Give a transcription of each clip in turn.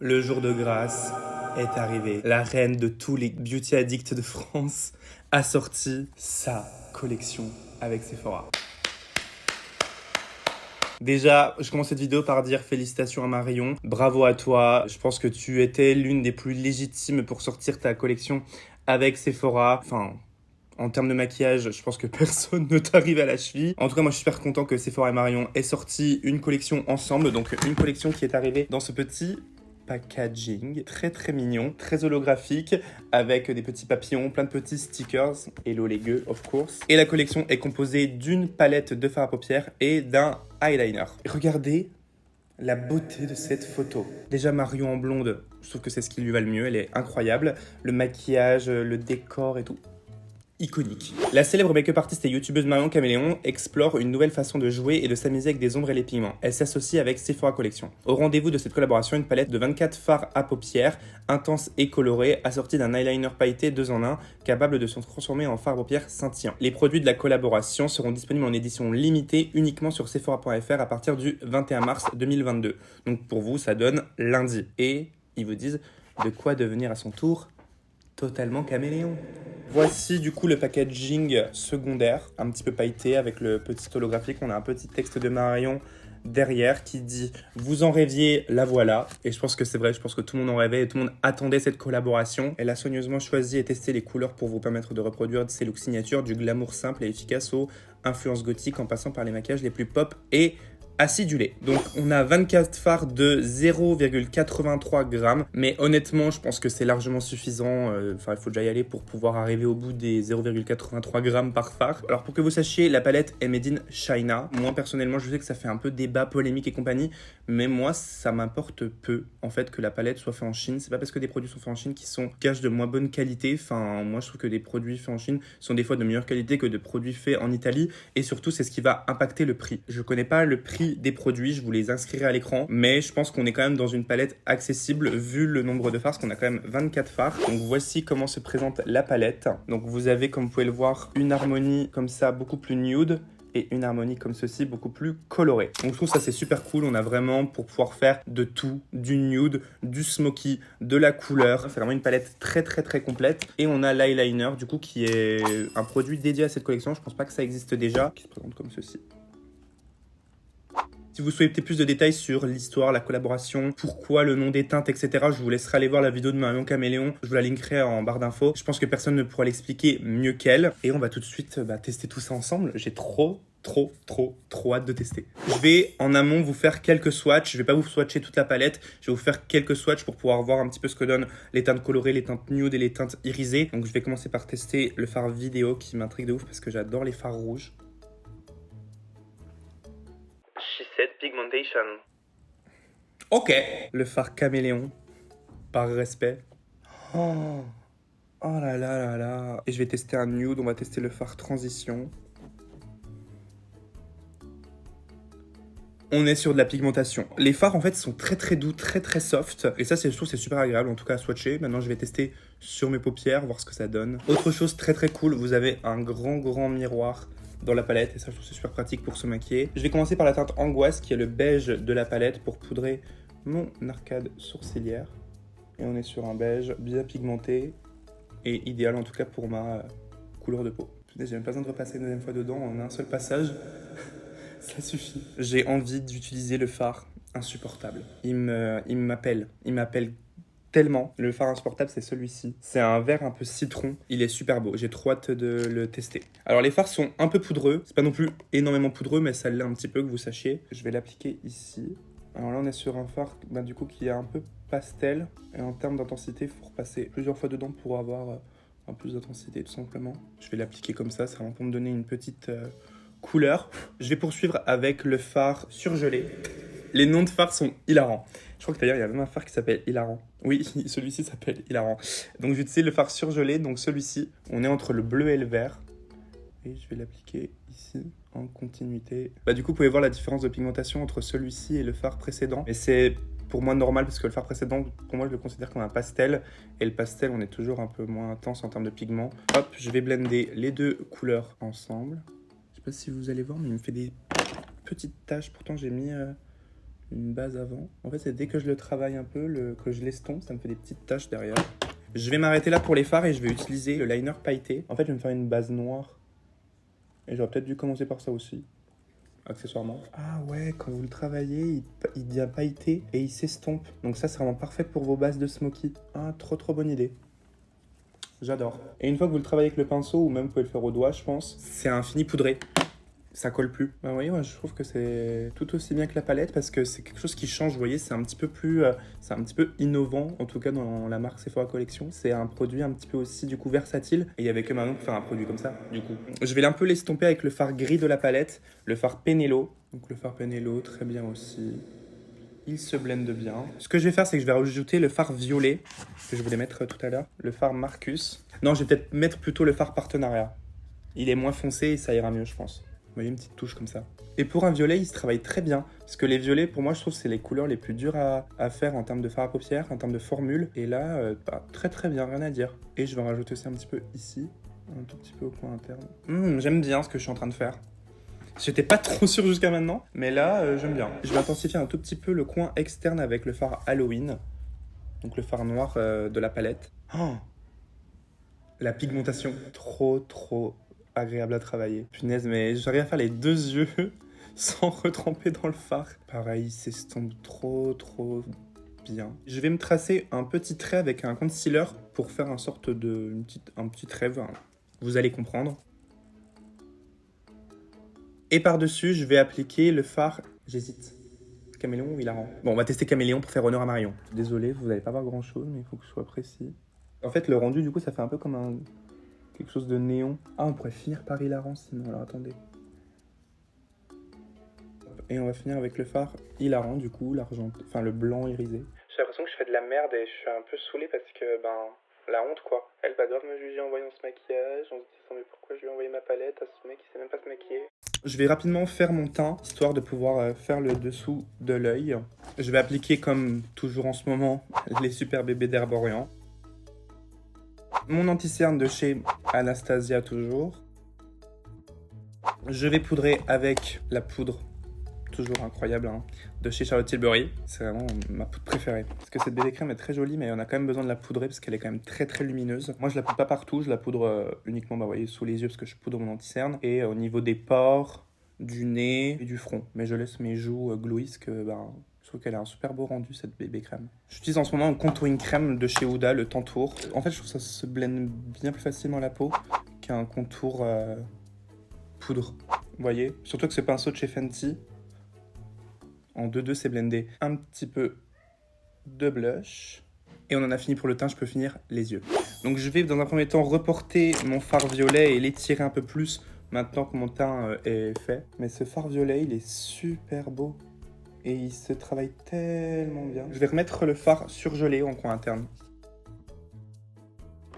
Le jour de grâce est arrivé. La reine de tous les beauty addicts de France a sorti sa collection avec Sephora. Déjà, je commence cette vidéo par dire félicitations à Marion. Bravo à toi. Je pense que tu étais l'une des plus légitimes pour sortir ta collection avec Sephora. Enfin, en termes de maquillage, je pense que personne ne t'arrive à la cheville. En tout cas, moi, je suis super content que Sephora et Marion aient sorti une collection ensemble. Donc, une collection qui est arrivée dans ce petit packaging très très mignon, très holographique, avec des petits papillons, plein de petits stickers, hello les gueux of course. Et la collection est composée d'une palette de fard à paupières et d'un eyeliner. Et regardez la beauté de cette photo. Déjà Marion en blonde, je trouve que c'est ce qui lui va le mieux, elle est incroyable. Le maquillage, le décor et tout. Iconique. La célèbre make-up artiste et youtubeuse Marion Caméléon explore une nouvelle façon de jouer et de s'amuser avec des ombres et les pigments. Elle s'associe avec Sephora Collection. Au rendez-vous de cette collaboration, une palette de 24 fards à paupières, intenses et colorés, assortie d'un eyeliner pailleté 2 en 1, capable de se transformer en fard à paupières scintillant. Les produits de la collaboration seront disponibles en édition limitée uniquement sur Sephora.fr à partir du 21 mars 2022. Donc pour vous, ça donne lundi. Et ils vous disent de quoi devenir à son tour totalement caméléon. Voici du coup le packaging secondaire, un petit peu pailleté avec le petit holographique. On a un petit texte de Marion derrière qui dit « Vous en rêviez, la voilà ». Et je pense que c'est vrai, je pense que tout le monde en rêvait et tout le monde attendait cette collaboration. Elle a soigneusement choisi et testé les couleurs pour vous permettre de reproduire ses looks signatures, du glamour simple et efficace aux influences gothiques en passant par les maquillages les plus pop et acidulé. Donc on a 24 fards de 0,83 grammes, mais honnêtement je pense que c'est largement suffisant. Enfin il faut déjà y aller pour pouvoir arriver au bout des 0,83 grammes par fard. Alors pour que vous sachiez, la palette est made in China. Moi personnellement je sais que ça fait un peu débat, polémique et compagnie, mais moi ça m'importe peu en fait que la palette soit faite en Chine. C'est pas parce que des produits sont faits en Chine qui sont gage de moins bonne qualité. Enfin moi je trouve que des produits faits en Chine sont des fois de meilleure qualité que de produits faits en Italie, et surtout c'est ce qui va impacter le prix. Je connais pas le prix des produits, je vous les inscrirai à l'écran, mais je pense qu'on est quand même dans une palette accessible vu le nombre de fards, parce qu'on a quand même 24 fards. Donc voici comment se présente la palette. Donc vous avez, comme vous pouvez le voir, une harmonie comme ça beaucoup plus nude et une harmonie comme ceci beaucoup plus colorée. Donc je trouve ça c'est super cool, on a vraiment pour pouvoir faire de tout, du nude, du smoky, de la couleur. C'est vraiment une palette très très très complète. Et on a l'eyeliner du coup qui est un produit dédié à cette collection, je pense pas que ça existe déjà, qui se présente comme ceci. Si vous souhaitez plus de détails sur l'histoire, la collaboration, pourquoi le nom des teintes, etc., je vous laisserai aller voir la vidéo de Marion Caméléon. Je vous la linkerai en barre d'infos. Je pense que personne ne pourra l'expliquer mieux qu'elle. Et on va tout de suite tester tout ça ensemble. J'ai trop hâte de tester. Je vais en amont vous faire quelques swatchs. Je vais pas vous swatcher toute la palette. Je vais vous faire quelques swatchs pour pouvoir voir un petit peu ce que donnent les teintes colorées, les teintes nude et les teintes irisées. Donc je vais commencer par tester le fard vidéo qui m'intrigue de ouf parce que j'adore les fards rouges. Pigmentation. Ok. Le fard caméléon. Par respect. Oh là là là là. Et je vais tester un nude. On va tester le fard transition. On est sur de la pigmentation. Les fards en fait sont très très doux, très très soft. Et ça je trouve c'est super agréable en tout cas à swatcher. Maintenant je vais tester sur mes paupières, voir ce que ça donne. Autre chose très très cool, vous avez un grand miroir dans la palette et ça je trouve c'est super pratique pour se maquiller. Je vais commencer par la teinte Angoisse qui est le beige de la palette pour poudrer mon arcade sourcilière. Et on est sur un beige bien pigmenté et idéal en tout cas pour ma couleur de peau. J'ai même pas besoin de repasser une deuxième fois dedans en un seul passage. Ça suffit. J'ai envie d'utiliser le fard insupportable. Il m'appelle tellement. Le fard insupportable, c'est celui-ci. C'est un vert un peu citron. Il est super beau. J'ai trop hâte de le tester. Alors, les fards sont un peu poudreux. C'est pas non plus énormément poudreux, mais ça l'est un petit peu, que vous sachiez. Je vais l'appliquer ici. Alors là, on est sur un fard du coup qui est un peu pastel. Et en termes d'intensité, il faut repasser plusieurs fois dedans pour avoir un peu plus d'intensité, tout simplement. Je vais l'appliquer comme ça. C'est vraiment pour me donner une petite couleur. Je vais poursuivre avec le fard surgelé. Les noms de fards sont hilarants. Je crois que d'ailleurs, il y a même un fard qui s'appelle Hilarant. Oui, celui-ci s'appelle Hilarant. Donc, j'utilise le fard surgelé. Donc, celui-ci, on est entre le bleu et le vert. Et je vais l'appliquer ici, en continuité. Du coup, vous pouvez voir la différence de pigmentation entre celui-ci et le fard précédent. Et c'est pour moi normal, parce que le fard précédent, pour moi, je le considère comme un pastel. Et le pastel, on est toujours un peu moins intense en termes de pigment. Hop, je vais blender les deux couleurs ensemble. Je sais pas si vous allez voir, mais il me fait des petites taches. Pourtant, j'ai mis une base avant. En fait, c'est dès que je le travaille un peu, que je l'estompe, ça me fait des petites taches derrière. Je vais m'arrêter là pour les fards et je vais utiliser le liner pailleté. En fait, je vais me faire une base noire. Et j'aurais peut-être dû commencer par ça aussi, accessoirement. Ah ouais, quand vous le travaillez, il devient pailleté et il s'estompe. Donc ça, c'est vraiment parfait pour vos bases de smoky. Ah, trop bonne idée. J'adore. Et une fois que vous le travaillez avec le pinceau, ou même vous pouvez le faire au doigt, je pense, c'est un fini poudré. Ça colle plus. Bah, vous voyez, moi, je trouve que c'est tout aussi bien que la palette parce que c'est quelque chose qui change. Vous voyez, c'est un petit peu plus, c'est un petit peu innovant, en tout cas dans la marque Sephora Collection. C'est un produit un petit peu aussi du coup versatile. Et il y avait que maintenant pour faire un produit comme ça, du coup. Je vais un peu l'estomper avec le fard gris de la palette, le fard Penello. Donc le fard Penello, très bien aussi. Il se blende bien. Ce que je vais faire, c'est que je vais rajouter le fard violet que je voulais mettre tout à l'heure, le fard Marcus. Non, je vais peut-être mettre plutôt le fard Partenariat. Il est moins foncé et ça ira mieux, je pense. Vous voyez, une petite touche comme ça. Et pour un violet, il se travaille très bien. Parce que les violets, pour moi, je trouve que c'est les couleurs les plus dures à faire en termes de fard à paupières, en termes de formule. Et là, très bien, rien à dire. Et je vais en rajouter aussi un petit peu ici, un tout petit peu au coin interne. J'aime bien ce que je suis en train de faire. J'étais pas trop sûr jusqu'à maintenant, mais là, j'aime bien. Je vais intensifier un tout petit peu le coin externe avec le fard Halloween. Donc le fard noir de la palette. Oh, la pigmentation, trop agréable à travailler. Punaise, mais j'arrive à faire les deux yeux sans retremper dans le fard. Pareil, il s'estompe trop bien. Je vais me tracer un petit trait avec un concealer pour faire un petit rêve. Vous allez comprendre. Et par-dessus, je vais appliquer le fard. J'hésite. Caméléon ou Hilarant? Bon, on va tester Caméléon pour faire honneur à Marion. Désolé, vous n'allez pas voir grand-chose, mais il faut que je sois précis. En fait, le rendu, du coup, ça fait un peu comme quelque chose de néon. Ah, on pourrait finir par Hilarant sinon. Alors, attendez. Et on va finir avec le fard Hilarant, du coup, le blanc irisé. J'ai l'impression que je fais de la merde et je suis un peu saoulé parce que, la honte, quoi. Elle va grave me juger en voyant ce maquillage, en se disant, mais pourquoi je lui ai envoyé ma palette à ce mec qui sait même pas se maquiller. Je vais rapidement faire mon teint, histoire de pouvoir faire le dessous de l'œil. Je vais appliquer, comme toujours en ce moment, les super bébés d'Herborian. Mon anti-cerne de chez Anastasia, toujours. Je vais poudrer avec la poudre, toujours incroyable, de chez Charlotte Tilbury. C'est vraiment ma poudre préférée. Parce que cette bébé crème est très jolie, mais on a quand même besoin de la poudrer parce qu'elle est quand même très lumineuse. Moi, je la poudre pas partout, je la poudre uniquement, vous voyez, sous les yeux parce que je poudre mon anti-cerne. Et au niveau des pores, du nez et du front. Mais je laisse mes joues glowy parce que, je trouve qu'elle a un super beau rendu, cette bébé crème. J'utilise en ce moment un contouring crème de chez Huda, le Tantour. En fait, je trouve que ça se blende bien plus facilement la peau qu'un contour poudre. Vous voyez? Surtout que ce pinceau de chez Fenty, en 2-2, c'est blendé. Un petit peu de blush. Et on en a fini pour le teint, je peux finir les yeux. Donc je vais dans un premier temps reporter mon fard violet et l'étirer un peu plus maintenant que mon teint est fait. Mais ce fard violet, il est super beau. Et il se travaille tellement bien. Je vais remettre le fard surgelé en coin interne.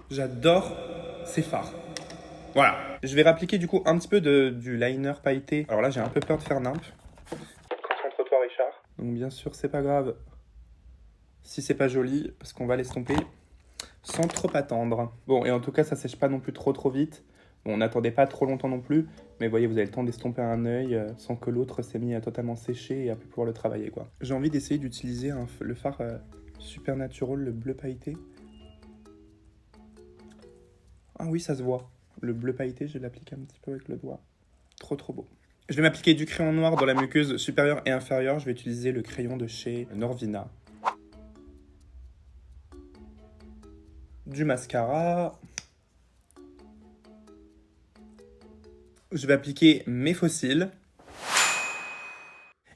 J'adore ces fards. Voilà. Je vais réappliquer du coup un petit peu du liner pailleté. Alors là, j'ai un peu peur de faire nimp. Concentre-toi, Richard. Donc bien sûr, c'est pas grave si c'est pas joli, parce qu'on va l'estomper sans trop attendre. Bon, et en tout cas, ça sèche pas non plus trop vite. Bon, n'attendez pas trop longtemps non plus, mais voyez, vous avez le temps d'estomper un œil sans que l'autre s'est mis à totalement sécher et à plus pouvoir le travailler, quoi. J'ai envie d'essayer d'utiliser le fard Supernatural, le bleu pailleté. Ah oui, ça se voit. Le bleu pailleté, je vais l'appliquer un petit peu avec le doigt. Trop beau. Je vais m'appliquer du crayon noir dans la muqueuse supérieure et inférieure. Je vais utiliser le crayon de chez Norvina. Du mascara. Je vais appliquer mes faux cils.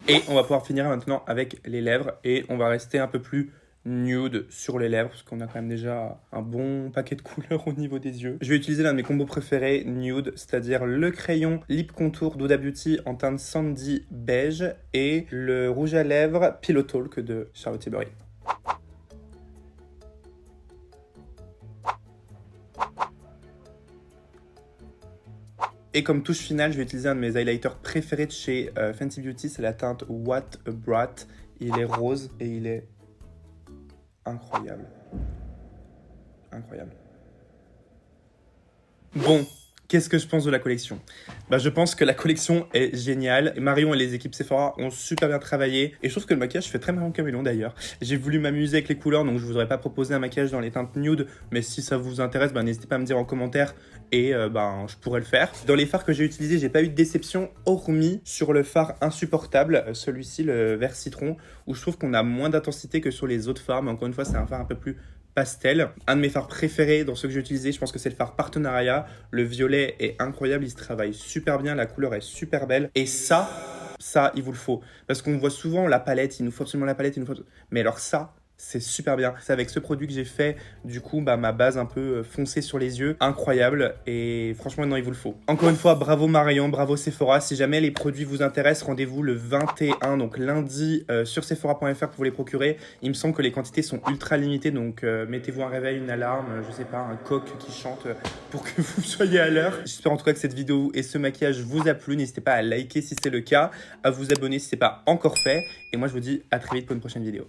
Et on va pouvoir finir maintenant avec les lèvres. Et on va rester un peu plus nude sur les lèvres, parce qu'on a quand même déjà un bon paquet de couleurs au niveau des yeux. Je vais utiliser l'un de mes combos préférés, nude, c'est-à-dire le crayon Lip Contour d'Huda Beauty en teinte sandy beige et le rouge à lèvres Pillow Talk de Charlotte Tilbury. Et comme touche finale, je vais utiliser un de mes highlighters préférés de chez Fenty Beauty, c'est la teinte What a Brat. Il est rose et il est incroyable. Incroyable. Bon, Qu'est-ce que je pense de la collection? Je pense que la collection est géniale. Marion et les équipes Sephora ont super bien travaillé. Et je trouve que le maquillage fait très Marion Caméléon d'ailleurs. J'ai voulu m'amuser avec les couleurs, donc je vous aurais pas proposé un maquillage dans les teintes nude. Mais si ça vous intéresse, n'hésitez pas à me dire en commentaire et je pourrais le faire. Dans les fards que j'ai utilisés, j'ai pas eu de déception, hormis sur le fard insupportable, celui-ci, le vert citron, où je trouve qu'on a moins d'intensité que sur les autres fards. Mais encore une fois, c'est un fard un peu plus pastel. Un de mes fards préférés dans ceux que j'ai utilisés, je pense que c'est le fard Partenariat. Le violet est incroyable, il se travaille super bien, la couleur est super belle. Et ça, il vous le faut. Parce qu'on voit souvent la palette, il nous faut absolument la palette, il nous faut... Mais alors ça, c'est super bien. C'est avec ce produit que j'ai fait, du coup, ma base un peu foncée sur les yeux. Incroyable. Et franchement, non, il vous le faut. Encore une fois, bravo Marion, bravo Sephora. Si jamais les produits vous intéressent, rendez-vous le 21, donc lundi, sur Sephora.fr pour vous les procurer. Il me semble que les quantités sont ultra limitées, donc mettez-vous un réveil, une alarme, je sais pas, un coq qui chante pour que vous soyez à l'heure. J'espère en tout cas que cette vidéo et ce maquillage vous a plu. N'hésitez pas à liker si c'est le cas, à vous abonner si c'est pas encore fait. Et moi, je vous dis à très vite pour une prochaine vidéo.